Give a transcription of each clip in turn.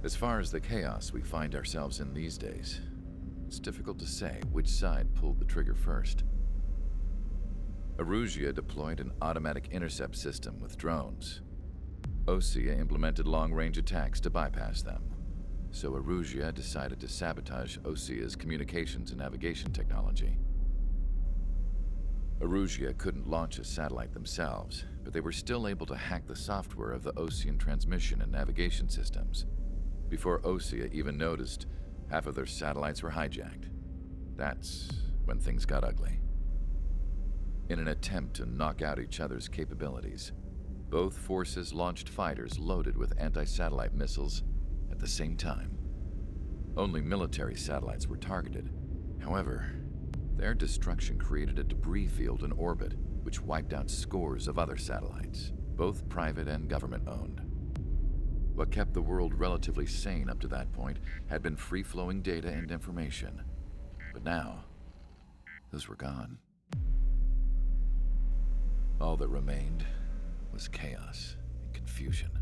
As far as the chaos we find ourselves in these days, it's difficult to say which side pulled the trigger first. Erusea deployed an automatic intercept system with drones. Osea implemented long-range attacks to bypass them. So Erusea decided to sabotage Osea's communications and navigation technology. Erusea couldn't launch a satellite themselves, but they were still able to hack the software of the Osean transmission and navigation systems. Before Osea even noticed, half of their satellites were hijacked. That's when things got ugly. In an attempt to knock out each other's capabilities, both forces launched fighters loaded with anti-satellite missiles at the same time. Only military satellites were targeted. However, their destruction created a debris field in orbit, which wiped out scores of other satellites, both private and government-owned. What kept the world relatively sane up to that point had been free-flowing data and information. But now, those were gone. All that remained was chaos and confusion.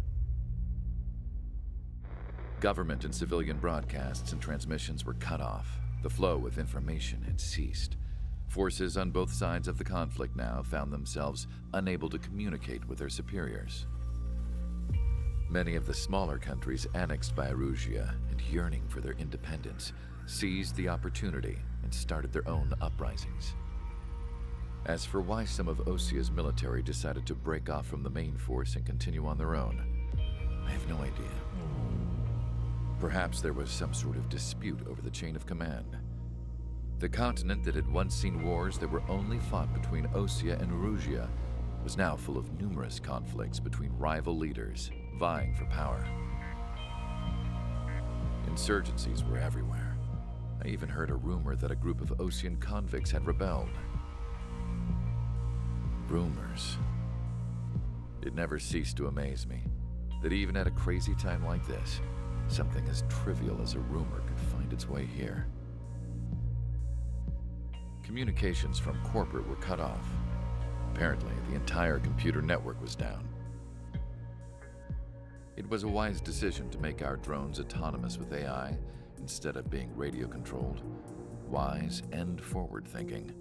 Government and civilian broadcasts and transmissions were cut off. The flow of information had ceased. Forces on both sides of the conflict now found themselves unable to communicate with their superiors. Many of the smaller countries annexed by Erusea and yearning for their independence seized the opportunity and started their own uprisings. As for why some of Osea's military decided to break off from the main force and continue on their own, I have no idea. Perhaps there was some sort of dispute over the chain of command. The continent that had once seen wars that were only fought between Osea and Erusea was now full of numerous conflicts between rival leaders vying for power. Insurgencies were everywhere. I even heard a rumor that a group of Osean convicts had rebelled. Rumors. It never ceased to amaze me that even at a crazy time like this, something as trivial as a rumor could find its way here. Communications from corporate were cut off. Apparently, the entire computer network was down. It was a wise decision to make our drones autonomous with AI instead of being radio-controlled. Wise and forward-thinking.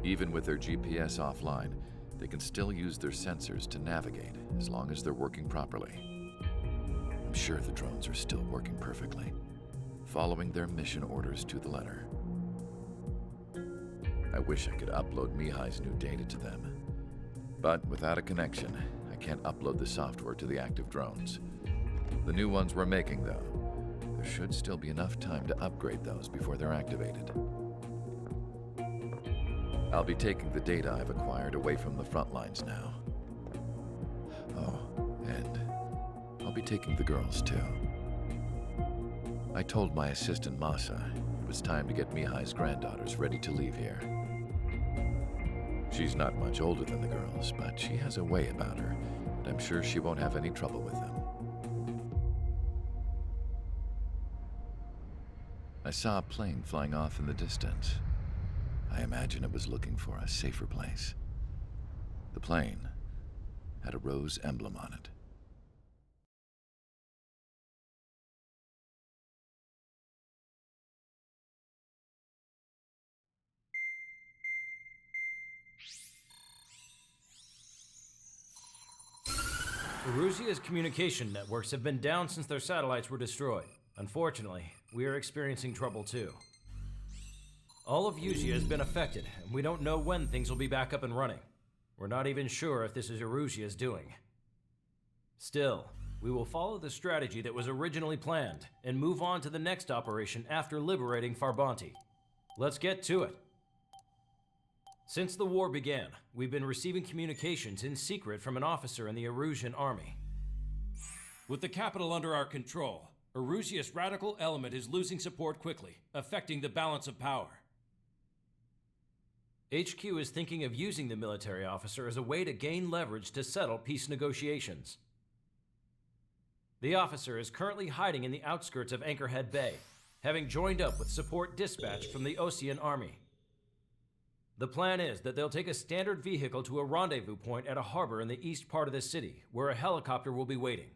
Even with their GPS offline, they can still use their sensors to navigate as long as they're working properly. I'm sure the drones are still working perfectly, following their mission orders to the letter. I wish I could upload Mihai's new data to them. But without a connection, I can't upload the software to the active drones. The new ones we're making, though, there should still be enough time to upgrade those before they're activated. I'll be taking the data I've acquired away from the front lines now. Oh, and I'll be taking the girls, too. I told my assistant Masa it was time to get Mihai's granddaughters ready to leave here. She's not much older than the girls, but she has a way about her, and I'm sure she won't have any trouble with them. I saw a plane flying off in the distance. I imagine it was looking for a safer place. The plane had a rose emblem on it. Erusea's communication networks have been down since their satellites were destroyed. Unfortunately, we are experiencing trouble too. All of Usea has been affected, and we don't know when things will be back up and running. We're not even sure if this is Erusea's doing. Still, we will follow the strategy that was originally planned, and move on to the next operation after liberating Farbanti. Let's get to it. Since the war began, we've been receiving communications in secret from an officer in the Erusean army. With the capital under our control, Erusea's radical element is losing support quickly, affecting the balance of power. HQ is thinking of using the military officer as a way to gain leverage to settle peace negotiations. The officer is currently hiding in the outskirts of Anchorhead Bay, having joined up with support dispatched from the Osean army. The plan is that they'll take a standard vehicle to a rendezvous point at a harbor in the east part of the city, where a helicopter will be waiting.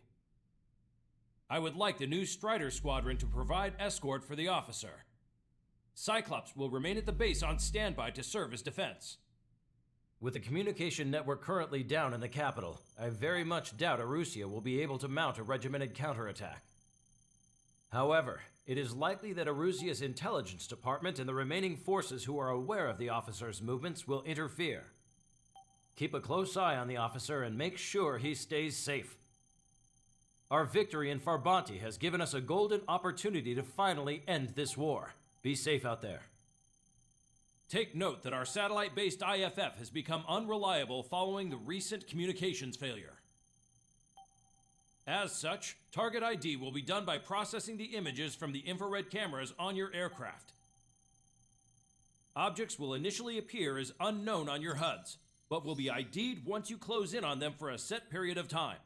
I would like the new Strider Squadron to provide escort for the officer. Cyclops will remain at the base on standby to serve as defense. With the communication network currently down in the capital, I very much doubt Erusea will be able to mount a regimented counterattack. However, it is likely that Erusea's intelligence department and the remaining forces who are aware of the officer's movements will interfere. Keep a close eye on the officer and make sure he stays safe. Our victory in Farbanti has given us a golden opportunity to finally end this war. Be safe out there. Take note that our satellite-based IFF has become unreliable following the recent communications failure. As such, target ID will be done by processing the images from the infrared cameras on your aircraft. Objects will initially appear as unknown on your HUDs, but will be ID'd once you close in on them for a set period of time.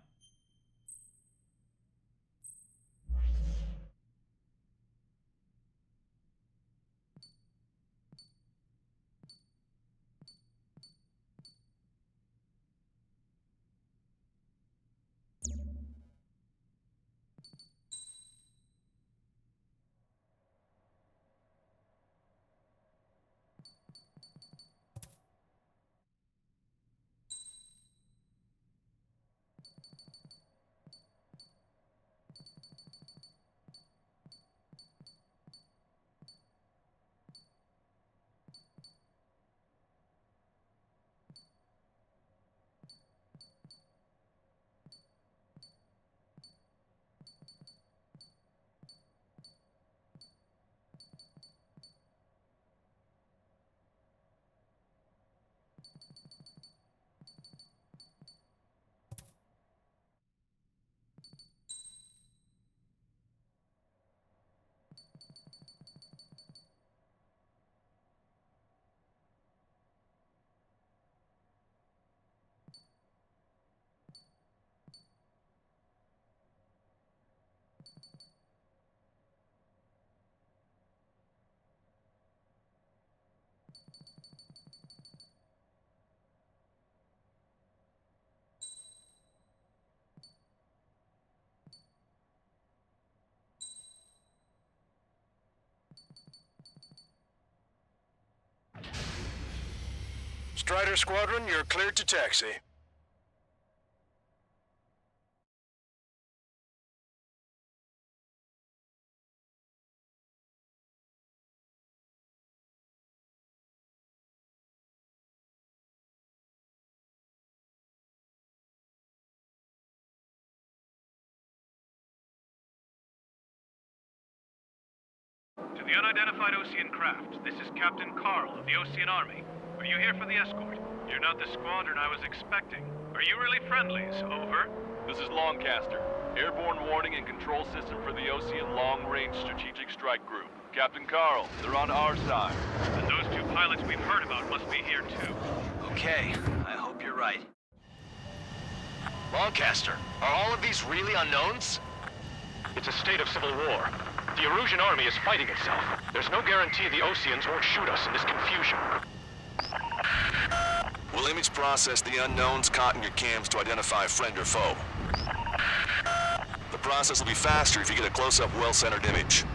Strider Squadron, you're cleared to taxi. To the unidentified Osean craft, this is Captain Carl of the Osean Army. Are you here for the escort? You're not the squadron I was expecting. Are you really friendlies? Over. This is Longcaster. Airborne warning and control system for the Osean Long-Range Strategic Strike Group. Captain Carl, they're on our side. And those two pilots we've heard about must be here too. Okay, I hope you're right. Longcaster, are all of these really unknowns? It's a state of civil war. The Erusian army is fighting itself. There's no guarantee the Oseans won't shoot us in this confusion. We'll image process the unknowns caught in your cams to identify friend or foe. The process will be faster if you get a close-up, well-centered image.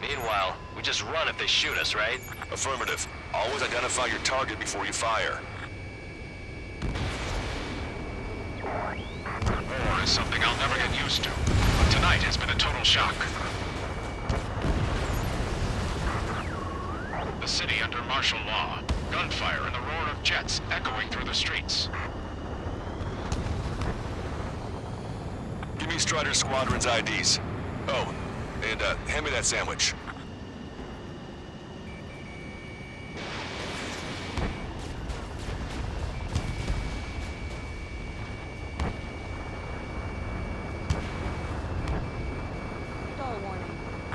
Meanwhile, we just run if they shoot us, right? Affirmative. Always identify your target before you fire. War is something I'll never get used to, but tonight has been a total shock. The city under martial law. Gunfire and the roar of jets echoing through the streets. Give me Strider Squadron's IDs. Oh, and hand me that sandwich.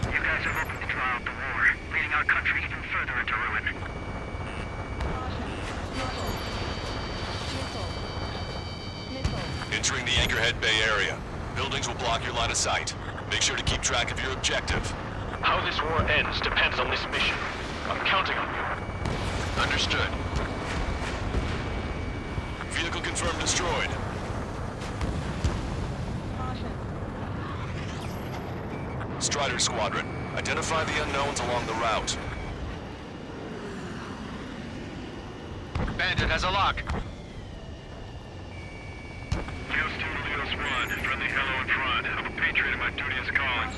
You guys have opened the trial of the war, leading our country even further into ruin. Entering the Anchorhead Bay area. Buildings will block your line of sight. Make sure to keep track of your objective. How this war ends depends on this mission. I'm counting on you. Understood. Vehicle confirmed destroyed. Strider Squadron, identify the unknowns along the route. Bandit has a lock. Leos 2 to Leos 1. Friendly hello in front. I'm a Patriot and my duty is calling.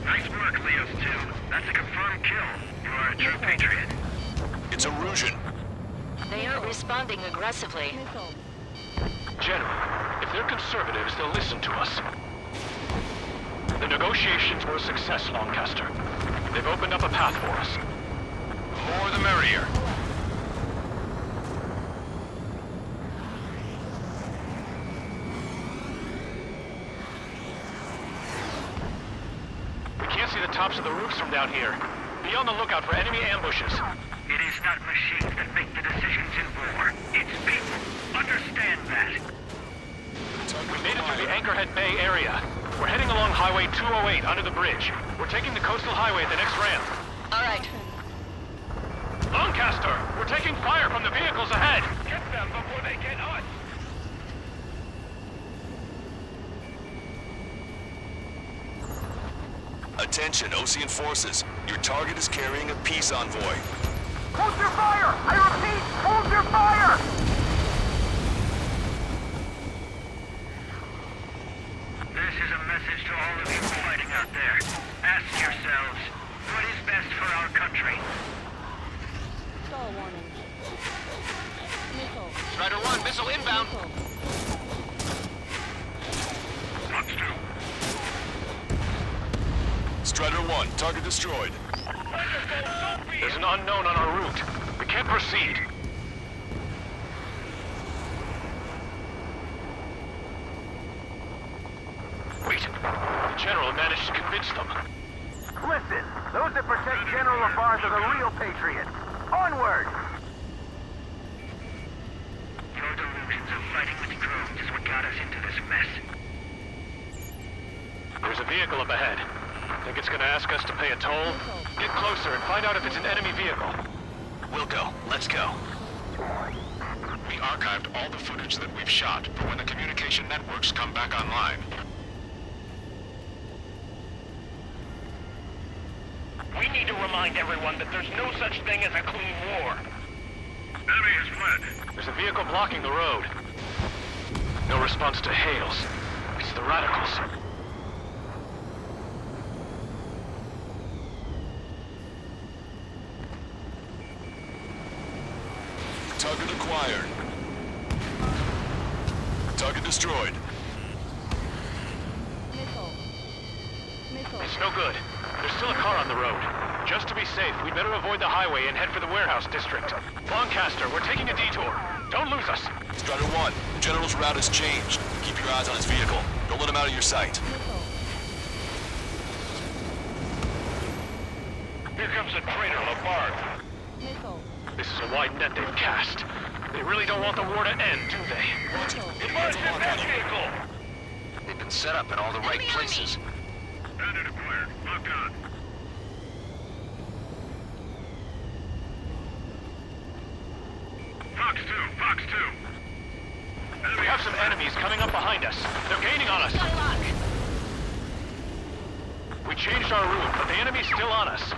Nice work, Leos 2. That's a confirmed kill. You are a true Patriot. It's Erusea. They aren't responding aggressively. General, if they're conservatives, they'll listen to us. The negotiations were a success, Lancaster. They've opened up a path for us. The more the merrier. We can't see the tops of the roofs from down here. Be on the lookout for enemy ambushes. It is not machines that make the decisions in war. It's people. Understand that. We made it through the Anchorhead Bay area. We're heading along Highway 208 under the bridge. We're taking the coastal highway at the next ramp. All right. Lancaster, we're taking fire from the vehicles ahead. Get them before they get us. Attention, Osean forces. Your target is carrying a peace envoy. Hold your fire! I repeat, hold your fire! This is a message to all of you fighting out there. Ask yourselves, what is best for our country? Stall warning. Missile. Strider 1, missile inbound. Fox 2. Strider 1, target destroyed. There's an unknown on our route. We can't proceed. Wait. The General managed to convince them. Listen, those that protect General LaBarge are the real patriots. Onward! Your delusions of fighting with drones is what got us into this mess. There's a vehicle up ahead. Think it's gonna ask us to pay a toll? Get closer and find out if it's an enemy vehicle. We'll go. Let's go. We archived all the footage that we've shot for when the communication networks come back online. We need to remind everyone that there's no such thing as a clean war. Enemy has fled. There's a vehicle blocking the road. No response to hails. It's the radicals. Target acquired. Target destroyed. Missile. Missile. It's no good. There's still a car on the road. Just to be safe, we'd better avoid the highway and head for the warehouse district. Lancaster, we're taking a detour. Don't lose us. Strider 1, General's route has changed. Keep your eyes on his vehicle. Don't let him out of your sight. Missile. Here comes a traitor, LaBarge. Missile. This is a wide net they've cast. They really don't want the war to end, do they? LaBarge, hit that vehicle! They've been set up in all the right places. Bandit acquired. Locked on. Fox 2, Fox 2. We have some enemies coming up behind us. They're gaining on us. We changed our route, but the enemy's still on us.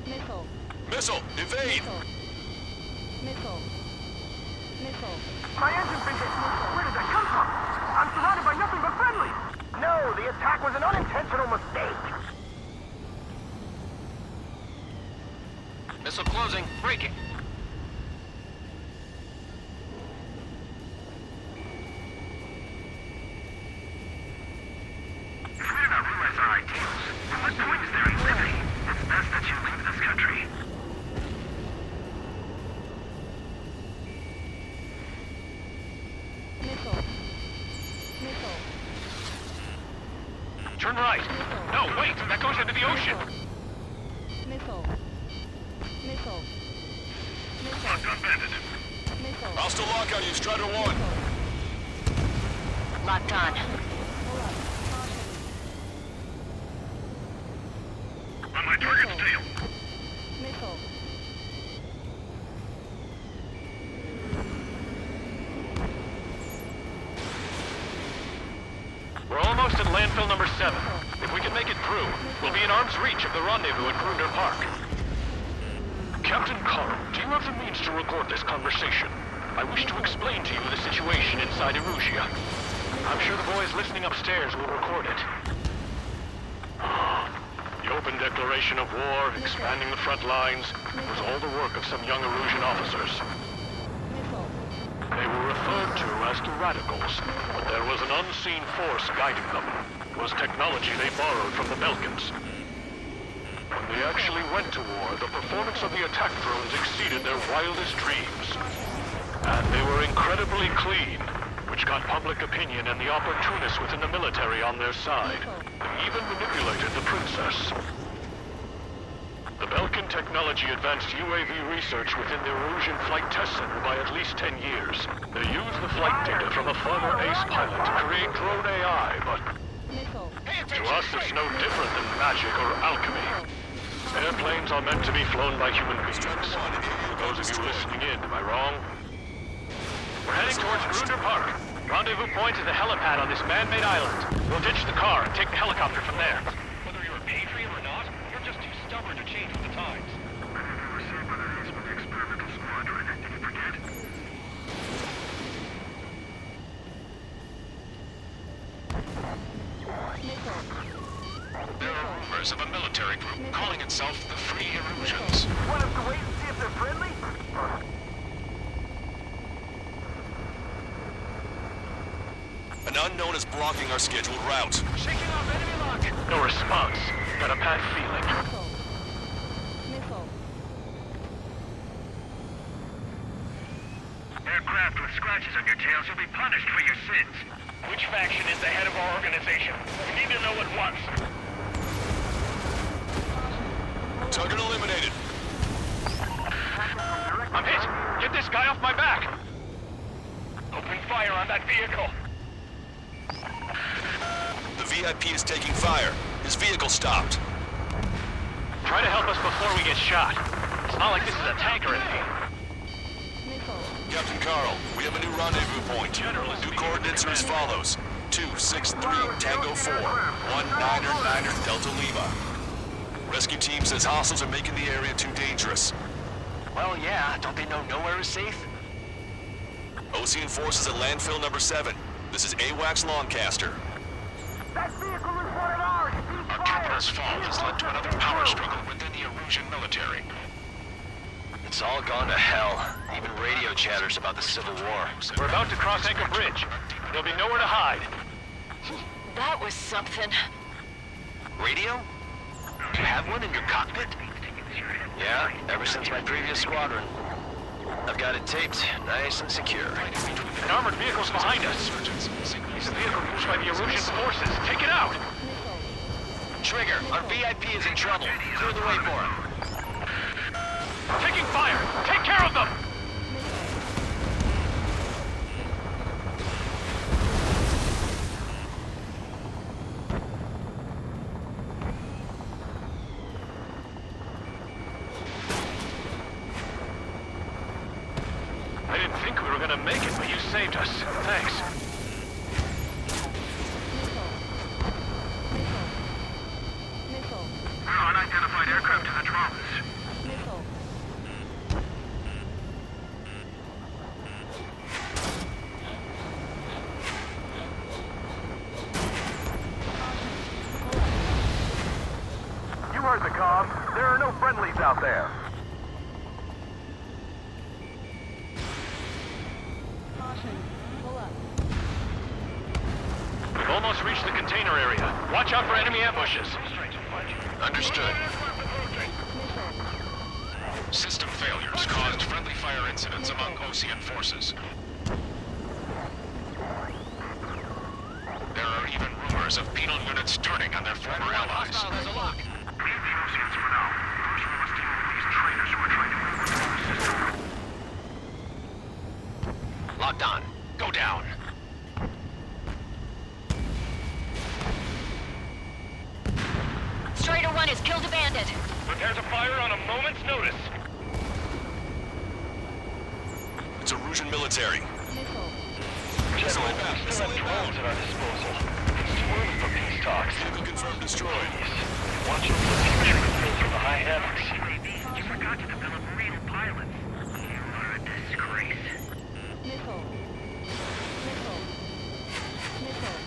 Missile. Missile, evade! Missile. Missile. My engine's been hit. Where did that come from? I'm surrounded by nothing but friendlies. No, the attack was an unintentional mistake. Missile closing. Braking. If we do not realize our ideals, then what point is there in liberty? It's best that you leave this country. Missile. Missile. Turn right. No, wait, that goes into the ocean. Missile. Missile. Missile. Locked on Bandit. Missile. I'll still lock on you, Strider 1. Locked on. Hold up. Caution. identified. Target's tail. Missile. We're almost at landfill number 7. If we can make it through, we'll be in arm's reach of the rendezvous at Grunder Park. Captain Carl, do you have the means to record this conversation? I wish to explain to you the situation inside Erusea. I'm sure the boys listening upstairs will record it. The open declaration of war, expanding the front lines, was all the work of some young Erusian officers. Missile. They were referred to as the Radicals, but there was an unseen force guiding them. It was technology they borrowed from the Belkans. When they actually went to war, the performance of the attack drones exceeded their wildest dreams. And they were incredibly clean, which got public opinion and the opportunists within the military on their side. They even manipulated the princess. The Belkan technology advanced UAV research within the Erusian Flight Test Center by at least 10 years. They used the flight data from a former ace pilot to create drone AI, but Missile. to us it's no different than magic or alchemy. Airplanes are meant to be flown by human beings. For those of you listening in, am I wrong? We're heading towards Grunder Park. Rendezvous point is the helipad on this man-made island. We'll ditch the car and take the helicopter from there. Whether you're a patriot or not, you're just too stubborn to change with the times. Received by the announcement of the experimental squadron. Did you forget? Missile. There are rumors of a military group calling itself the Free Erusians. Want us to wait and see if they're friendly? An unknown is blocking our scheduled route. Shaking off enemy lock. No response. Got a bad feeling. Missile. Missile. Aircraft with scratches on your tails will be punished for your sins. Which faction is the head of our organization? We need to know at once. Target eliminated. I'm hit! Get this guy off my back! Open fire on that vehicle. The VIP is taking fire. His vehicle stopped. Try to help us before we get shot. It's not like this is a tank or anything. Missile. Captain Carl, we have a new rendezvous point. New coordinates are as follows. 263 Tango 4, 199er Delta Lima. Rescue team says hostiles are making the area too dangerous. Well, yeah, don't they know nowhere is safe? Osean forces at landfill number 7. This is AWACS Longcaster. That vehicle is one of ours. Our capital's fall has led to another power struggle within the Erusian military. It's all gone to hell. Even radio chatters about the Civil War. We're about to cross Anchor Bridge. There'll be nowhere to hide. That was something. Radio? Do you have one in your cockpit? Yeah, ever since my previous squadron. I've got it taped, nice and secure. An armored vehicle's behind us. It's a vehicle used by the Erusian forces. Take it out! Trigger, our VIP is in trouble. Clear the way for him. Taking fire! Take care of them! I didn't think we were gonna make it, but you saved us. Thanks. Missile. Unidentified aircraft to the drones. Missile. You heard the comm. There are no friendlies out there. Caution. Pull up. We've almost reached the container area. Watch out for enemy ambushes. Understood. Missile. System failures caused friendly fire incidents among Osean forces. There are even rumors of penal units turning on their former allies. Leave the Oseans for now. First, we must deal with these traitors who are trying to infiltrate the system. Locked on. Go down. Strider 1 has killed a bandit. ahead. Prepare to fire on a moment's notice. It's Erusian military. Missile. Missile inbound. We still have drones at our disposal. It's too early for peace talks. Vehicle confirmed destroyed. Watch your position from the high heavens. You forgot to develop real pilots. You are a disgrace. Missile. Missile. Missile.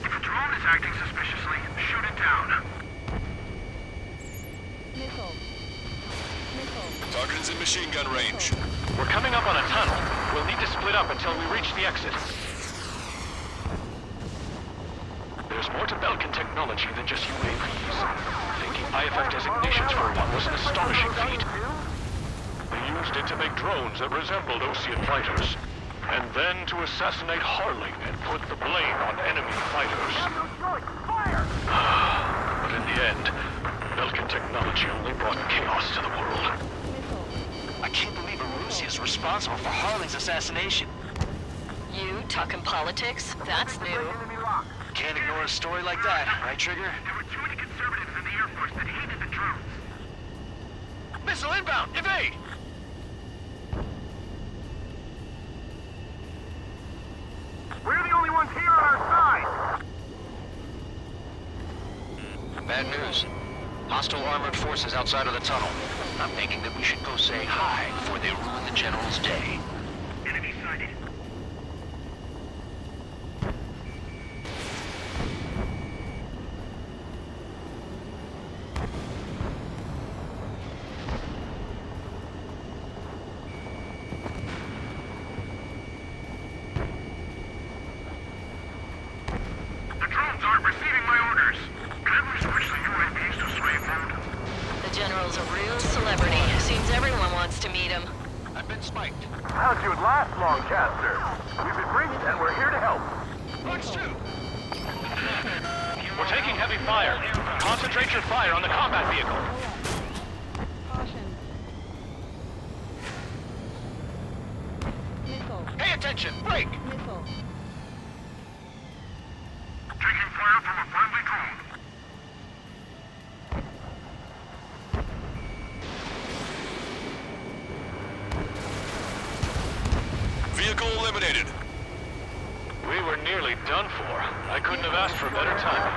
If a drone is acting suspiciously, shoot it down. Missile. Missile. Target is in machine gun range. We're coming up on a tunnel. We'll need to split up until we reach the exit. There's more to Belkin technology than just UAVs. Taking IFF designations for one was an astonishing feat. They used it to make drones that resembled Osean fighters. And then to assassinate Harling and put the blame on enemy fighters. But in the end, Belkin technology only brought chaos to the world. Missile. I can't believe Erusea is responsible for Harling's assassination. You talking politics? That's new. Can't ignore a story like that, right, Trigger? There were too many conservatives in the Air Force that hated the drones. Missile inbound! Evade! We're the only ones here on our side. Bad news. Hostile armored forces outside of the tunnel. I'm thinking that we should go say hi before they ruin the General's day. Enemy sighted. The drones aren't receiving my orders. Can we switch the UAVs to slave mode? The General's a real celebrity. Seems everyone wants to meet him. I've been spiked. How'd you last, Longcaster? We've been briefed and we're here to help. Fox 2! We're taking heavy fire. Concentrate your fire on the combat vehicle. Caution. Missile. Pay attention! Break! Missile. Taking fire from a friendly drone. Vehicle eliminated. We were nearly done for. I couldn't have asked for better timing.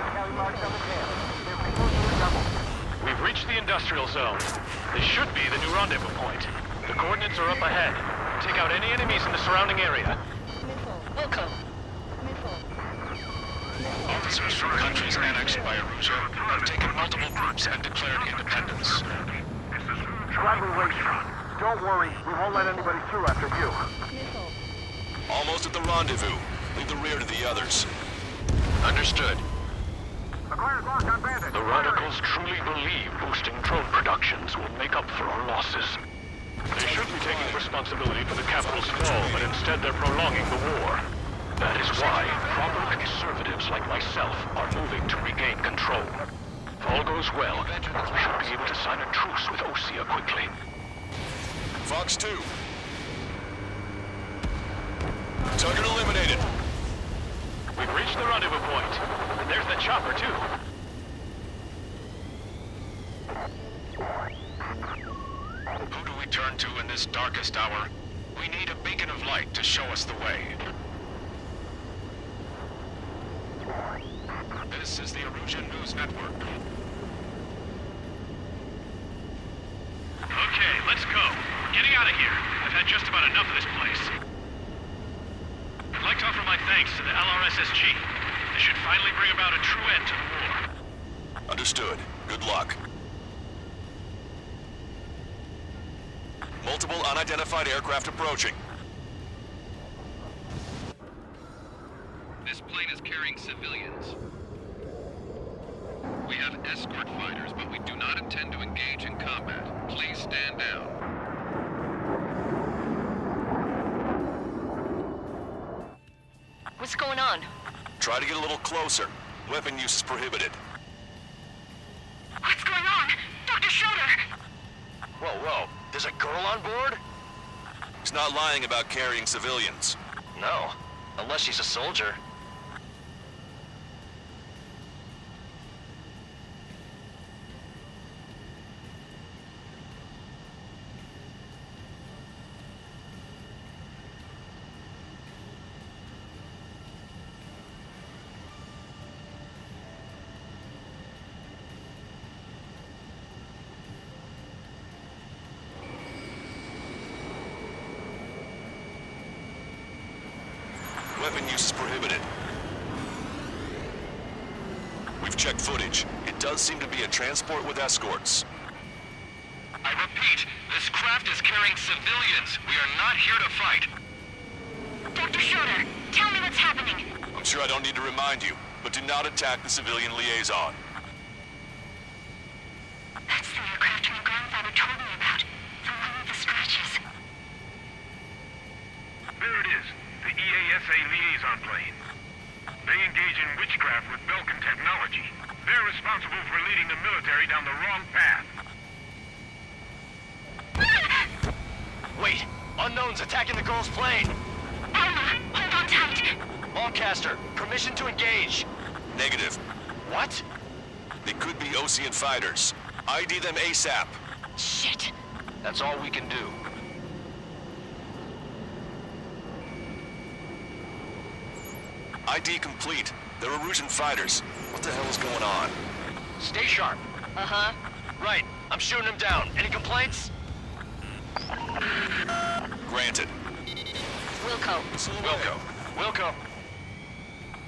We've reached the industrial zone. This should be the new rendezvous point. The coordinates are up ahead. Take out any enemies in the surrounding area. Missile. Welcome. Missile. Officers from countries annexed by Erusea have taken multiple groups and declared independence. Traveling late. Don't worry, we won't let anybody through after you. Missile. Almost at the rendezvous. Leave the rear to the others. Understood. The Radicals truly believe boosting drone productions will make up for our losses. They should be taking responsibility for the capital's fall, but instead they're prolonging the war. That is why proper conservatives like myself are moving to regain control. If all goes well, we should be able to sign a truce with Osea quickly. Fox 2. Target eliminated. We've reached the rendezvous point. And there's the chopper, too. Who do we turn to in this darkest hour? We need a beacon of light to show us the way. This is the Erusian News Network. Okay, let's go. We're getting out of here. I've had just about enough of this place. I'd like to offer my thanks to the LRSSG. This should finally bring about a true end to the war. Understood. Good luck. Multiple unidentified aircraft approaching. This plane is carrying civilians. We have escort fighters, but we do not intend to engage in combat. Please stand down. What's going on? Try to get a little closer. Weapon use is prohibited. What's going on? Dr. Schroeder! Whoa, whoa. There's a girl on board? He's not lying about carrying civilians. No. Unless she's a soldier. Weapon use is prohibited. We've checked footage. It does seem to be a transport with escorts. I repeat, this craft is carrying civilians. We are not here to fight. Dr. Schroeder, tell me what's happening. I'm sure I don't need to remind you, but do not attack the civilian liaison. That's the aircraft my grandfather told me about. The one with the scratches. There it is, the EASA liaison plane. They engage in witchcraft with Belkin technology. They're responsible for leading the military down the wrong path. Wait! Unknown's attacking the girl's plane! Alma, hold on tight. Longcaster, permission to engage. Negative. What? They could be Osean fighters. ID them ASAP. Shit. That's all we can do. ID complete. They're Erusian fighters. What the hell is going on? Stay sharp. Uh-huh. Right. I'm shooting him down. Any complaints? Granted. Wilco. Wilco.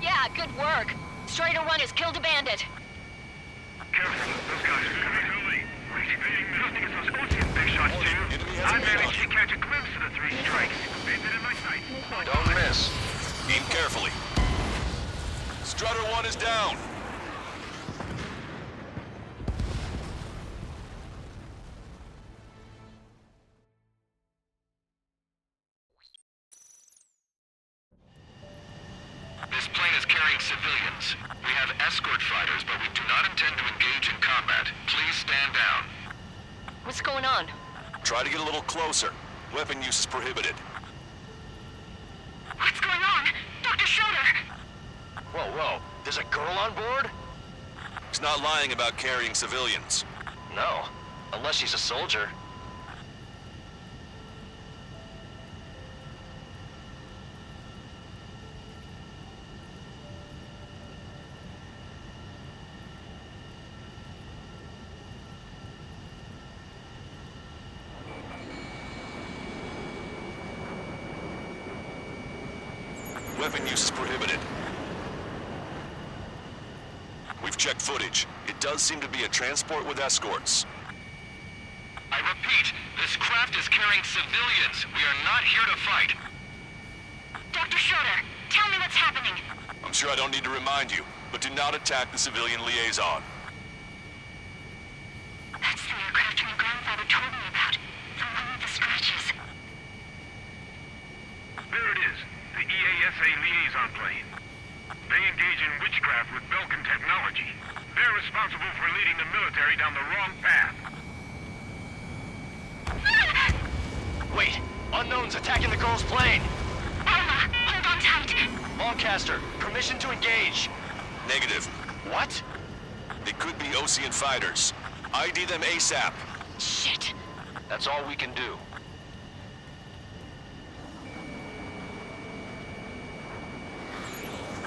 Yeah, good work. Strider 1 has killed a bandit. Careful, those guys are coming early. Wait, nothing is those Osean big shots too. I managed to catch a glimpse of the 3 strikes. Bandit in my sight. Don't miss. Aim carefully. Strutter 1 is down. This plane is carrying civilians. We have escort fighters, but we do not intend to engage in combat. Please stand down. What's going on? Try to get a little closer. Weapon use is prohibited. What's going on? Dr. Schroeder! Whoa. There's a girl on board? He's not lying about carrying civilians. No. Unless she's a soldier. Weapon use is prohibited. We've checked footage. It does seem to be a transport with escorts. I repeat, this craft is carrying civilians. We are not here to fight. Dr. Schroeder, tell me what's happening. I'm sure I don't need to remind you, but do not attack the civilian liaison. That's the aircraft my grandfather told me about. The one with the scratches. There it is, the EASA liaison plane. They engage in witchcraft with Belkin technology. They're responsible for leading the military down the wrong path. Wait! Unknown's attacking the girl's plane! Alma, hold on tight. Longcaster, permission to engage. Negative. What? They could be Osean fighters. ID them ASAP. Shit. That's all we can do.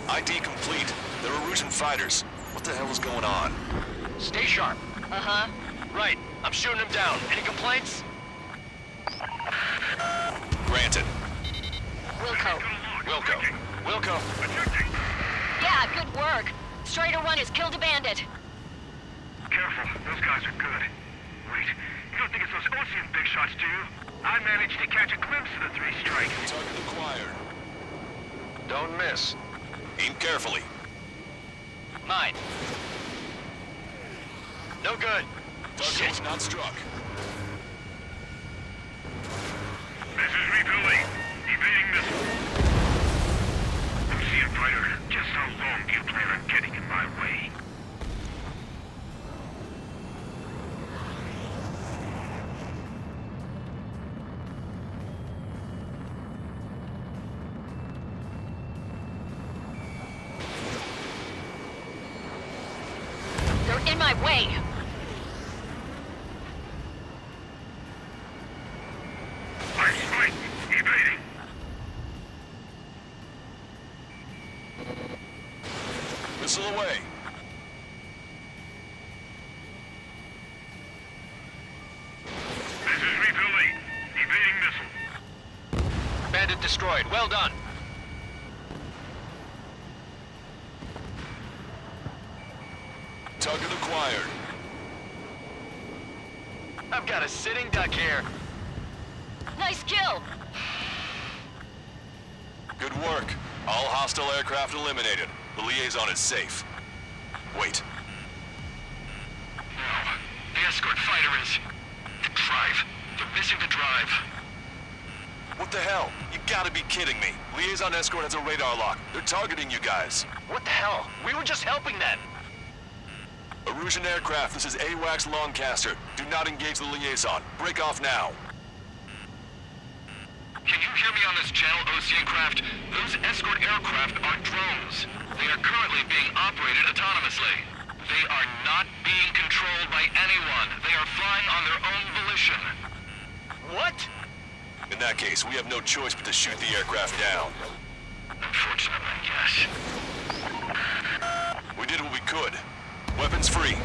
ID complete. They're Erusian fighters. What the hell is going on? Stay sharp. Uh-huh. Right. I'm shooting him down. Any complaints? Granted. Wilco. Yeah, good work. Strider 1 has killed a bandit. Careful, those guys are good. Wait, you don't think it's those Osean big shots, do you? I managed to catch a glimpse of the 3 strikes. Target acquired. Don't miss. Aim carefully. 9. No good. Target was not struck. This is refueling. Evading missile. Osean fighter, just how long do you plan on getting in my way? They're in my way. I spike. Evading. Missile away. This is refueling. Evading missile. Bandit destroyed. Well done. Target acquired. I've got a sitting duck here. Nice kill! Good work. All hostile aircraft eliminated. The liaison is safe. Wait. No. The escort fighter is... the drive. They're missing the drive. What the hell? You gotta be kidding me. Liaison escort has a radar lock. They're targeting you guys. What the hell? We were just helping them. Erusian aircraft, this is AWACS Longcaster. Do not engage the liaison. Break off now. Can you hear me on this channel, Ocean craft? Those escort aircraft are drones. They are currently being operated autonomously. They are not being controlled by anyone. They are flying on their own volition. What? In that case, we have no choice but to shoot the aircraft down. Unfortunately, yes. We did what we could. Weapons free.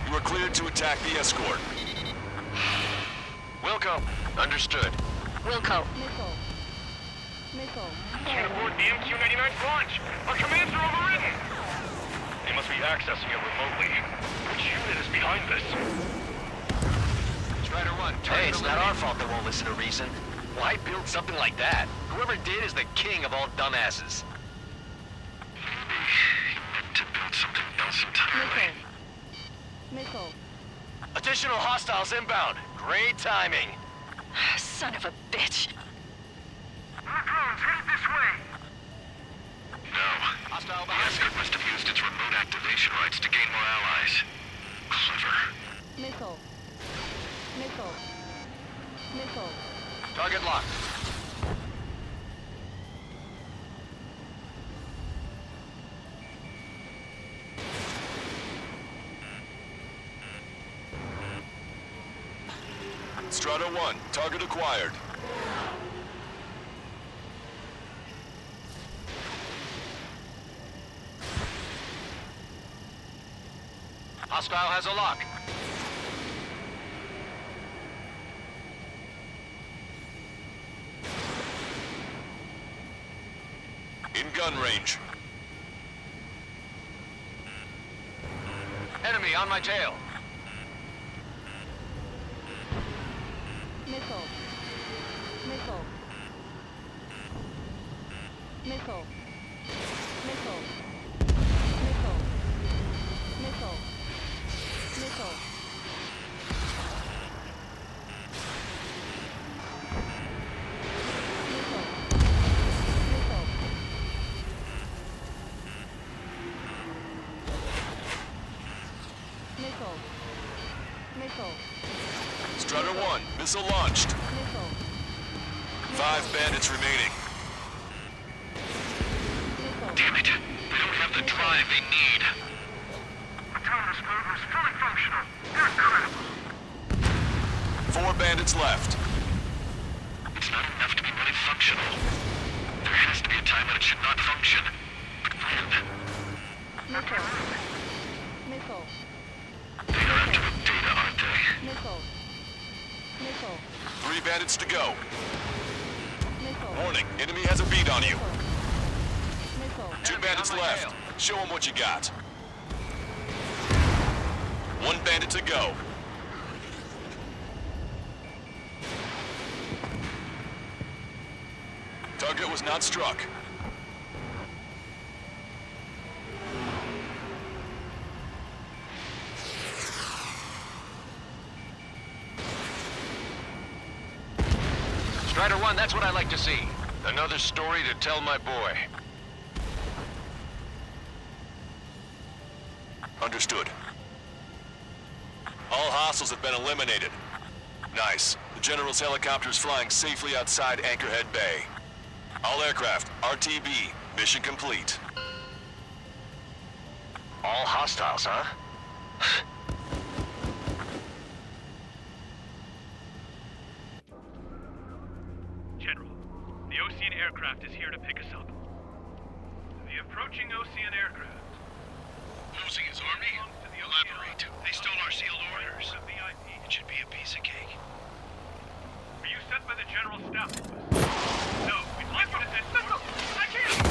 You are cleared to attack the escort. Wilco. Understood. Wilco. Missile. Missile. Can't abort the MQ-99 launch. Our commands are overridden. They must be accessing it remotely. Which unit is behind this? Strider 1. Hey, it's not our fault they won't listen to reason. Why build something like that? Whoever did is the king of all dumbasses. Maybe he meant to build something else entirely. Missile. Missile. Additional hostiles inbound. Great timing. Son of a bitch. Our drones headed this way. No. Hostile The behind escort must have used its remote activation rights to gain more allies. Clever. Missile. Missile. Missile. Target locked. Strata 1, target acquired. Hostile has a lock. In gun range. Enemy on my tail. Missile. Missile. Missile. Missile. Missile. Missile. Missile. Missile. Missile. Strutter 1, missile launched. Missile. 5 bandits remaining. Missile. Damn it. They don't have the drive they need. Autonomous motor is fully functional. They're incredible. 4 bandits left. It's not enough to be really functional. There has to be a time when it should not function. But when? Missile. Missile. They are after the data, aren't they? Missile. Missile. 3 bandits to go. Missile. Warning, enemy has a beat on you. Missile. 2 bandits on my left. tail. Show them what you got. 1 bandit to go. Target was not struck. Strider 1, that's what I like to see. Another story to tell my boy. Understood. All hostiles have been eliminated. Nice. The General's helicopter is flying safely outside Anchorhead Bay. All aircraft, RTB, mission complete. All hostiles, huh? General, the Ocean aircraft is here to pick us up. The approaching Ocean aircraft. Losing his army? Elaborate. They stole our sealed orders. It should be a piece of cake. Were you sent by the General Staff Office? No, we'd like you to send... Missile! I can't!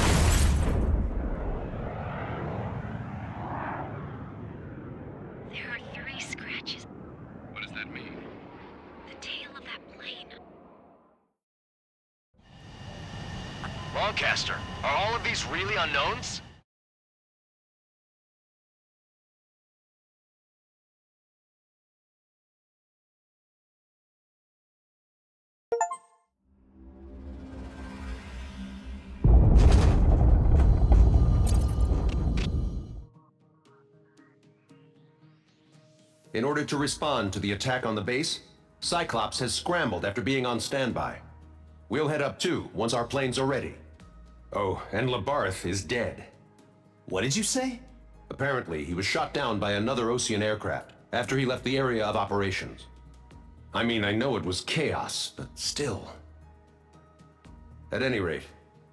Spellcaster. Are all of these really unknowns? In order to respond to the attack on the base, Cyclops has scrambled after being on standby. We'll head up too, once our planes are ready. Oh, and Labarth is dead. What did you say? Apparently, he was shot down by another Osean aircraft after he left the area of operations. I mean, I know it was chaos, but still. At any rate,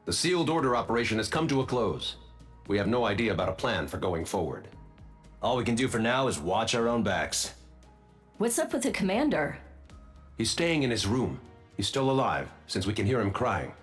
the sealed order operation has come to a close. We have no idea about a plan for going forward. All we can do for now is watch our own backs. What's up with the commander? He's staying in his room. He's still alive, since we can hear him crying.